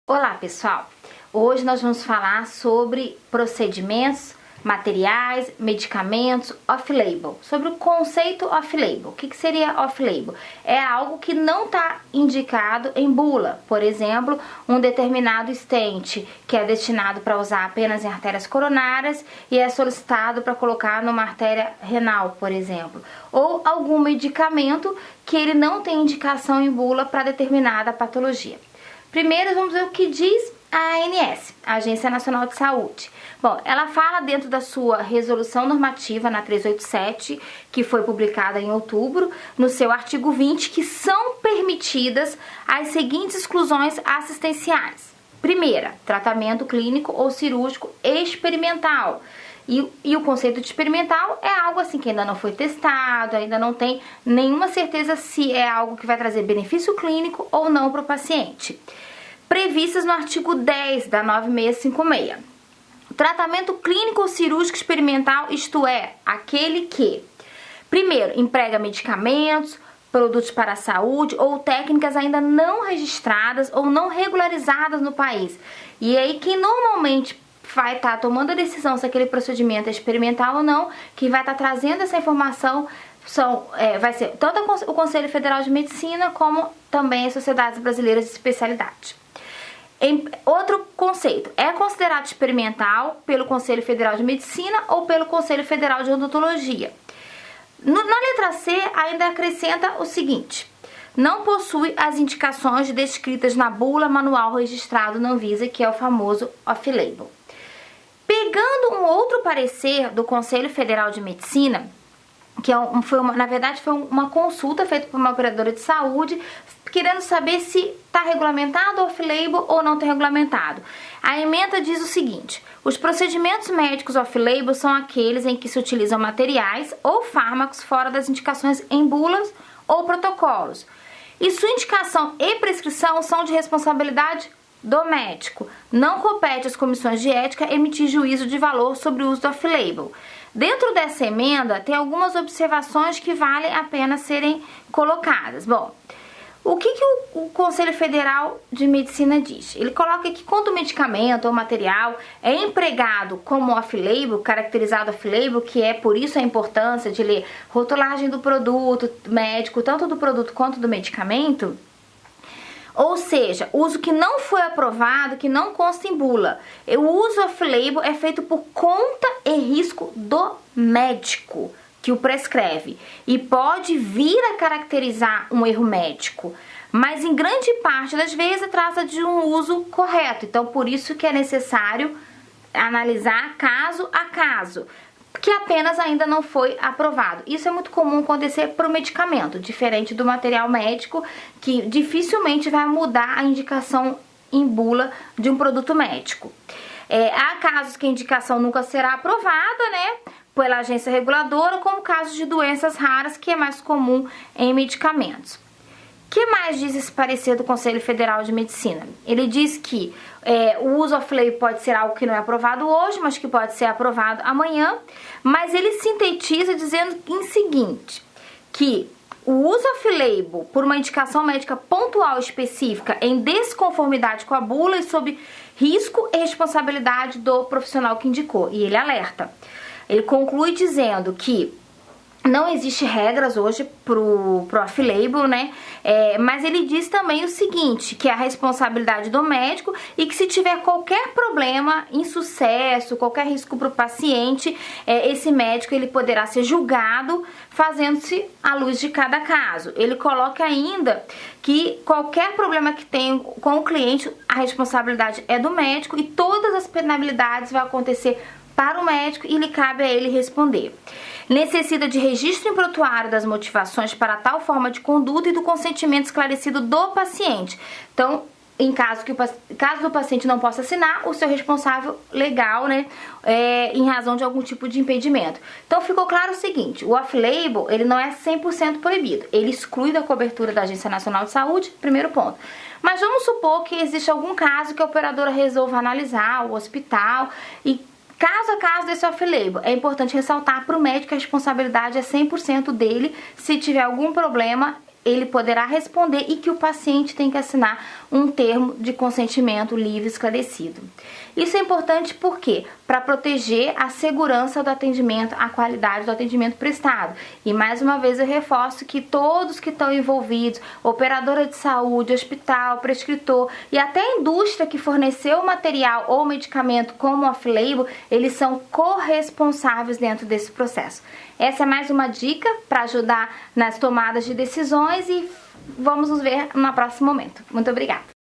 Olá pessoal, hoje nós vamos falar sobre procedimentos, materiais, medicamentos off-label, sobre o conceito off-label. O que seria off-label? É algo que não está indicado em bula, por exemplo, um determinado stent que é destinado para usar apenas em artérias coronárias e é solicitado para colocar numa artéria renal, por exemplo, ou algum medicamento que ele não tem indicação em bula para determinada patologia. Primeiro vamos ver o que diz a ANS, a Agência Nacional de Saúde. Bom, ela fala dentro da sua resolução normativa na 387, que foi publicada em outubro, no seu artigo 20, que são permitidas as seguintes exclusões assistenciais. Primeira, tratamento clínico ou cirúrgico experimental. E o conceito de experimental é algo assim que ainda não foi testado, ainda não tem nenhuma certeza se é algo que vai trazer benefício clínico ou não para o paciente. Previstas no artigo 10 da 9656. Tratamento clínico ou cirúrgico experimental, isto é, aquele que, primeiro, emprega medicamentos, produtos para a saúde ou técnicas ainda não registradas ou não regularizadas no país. E aí quem normalmente vai estar tomando a decisão se aquele procedimento é experimental ou não, quem vai estar trazendo essa informação vai ser tanto o Conselho Federal de Medicina como também as sociedades brasileiras de especialidade. Outro conceito, é considerado experimental pelo Conselho Federal de Medicina ou pelo Conselho Federal de Odontologia. Na letra C ainda acrescenta o seguinte: não possui as indicações descritas na bula manual registrado na Anvisa, que é o famoso off-label. Pegando um outro parecer do Conselho Federal de Medicina, que na verdade foi uma consulta feita por uma operadora de saúde, querendo saber se está regulamentado o off-label ou não está regulamentado. A ementa diz o seguinte: os procedimentos médicos off-label são aqueles em que se utilizam materiais ou fármacos fora das indicações em bulas ou protocolos. E sua indicação e prescrição são de responsabilidade do médico. Não compete às comissões de ética emitir juízo de valor sobre o uso do off-label. Dentro dessa emenda tem algumas observações que valem a pena serem colocadas. Bom, o que o Conselho Federal de Medicina diz? Ele coloca que quando o medicamento ou material é empregado como off-label, caracterizado off-label, que é por isso a importância de ler rotulagem do produto médico, tanto do produto quanto do medicamento, ou seja, uso que não foi aprovado, que não consta em bula. O uso off-label é feito por conta e risco do médico que o prescreve e pode vir a caracterizar um erro médico, mas em grande parte das vezes trata de um uso correto. Então, por isso que é necessário analisar caso a caso, que apenas ainda não foi aprovado. Isso é muito comum acontecer para o medicamento, diferente do material médico, que dificilmente vai mudar a indicação em bula de um produto médico. Há casos que a indicação nunca será aprovada, né, pela agência reguladora, como casos de doenças raras, que é mais comum em medicamentos. O que mais diz esse parecer do Conselho Federal de Medicina? Ele diz que o uso off-label pode ser algo que não é aprovado hoje, mas que pode ser aprovado amanhã, mas ele sintetiza dizendo o seguinte, que o uso off-label por uma indicação médica pontual específica em desconformidade com a bula e sob risco e responsabilidade do profissional que indicou, e ele alerta. Ele conclui dizendo que não existe regras hoje pro off-label, né? Mas ele diz também o seguinte, que é a responsabilidade do médico e que se tiver qualquer problema, insucesso, qualquer risco para o paciente, esse médico ele poderá ser julgado fazendo-se à luz de cada caso. Ele coloca ainda que qualquer problema que tenha com o cliente, a responsabilidade é do médico e todas as penalidades vão acontecer para o médico e lhe cabe a ele responder. Necessita de registro em prontuário das motivações para tal forma de conduta e do consentimento esclarecido do paciente. Então, em caso do paciente não possa assinar, o seu responsável legal, né, em razão de algum tipo de impedimento. Então, ficou claro o seguinte: o off-label, ele não é 100% proibido. Ele exclui da cobertura da Agência Nacional de Saúde, primeiro ponto. Mas vamos supor que existe algum caso que a operadora resolva analisar, o hospital, e caso a caso desse off-label, é importante ressaltar para o médico que a responsabilidade é 100% dele. Se tiver algum problema, ele poderá responder e que o paciente tem que assinar um termo de consentimento livre e esclarecido. Isso é importante por quê? Para proteger a segurança do atendimento, a qualidade do atendimento prestado. E mais uma vez eu reforço que todos que estão envolvidos, operadora de saúde, hospital, prescritor e até a indústria que forneceu o material ou medicamento como off-label, eles são corresponsáveis dentro desse processo. Essa é mais uma dica para ajudar nas tomadas de decisões e vamos nos ver no próximo momento. Muito obrigada!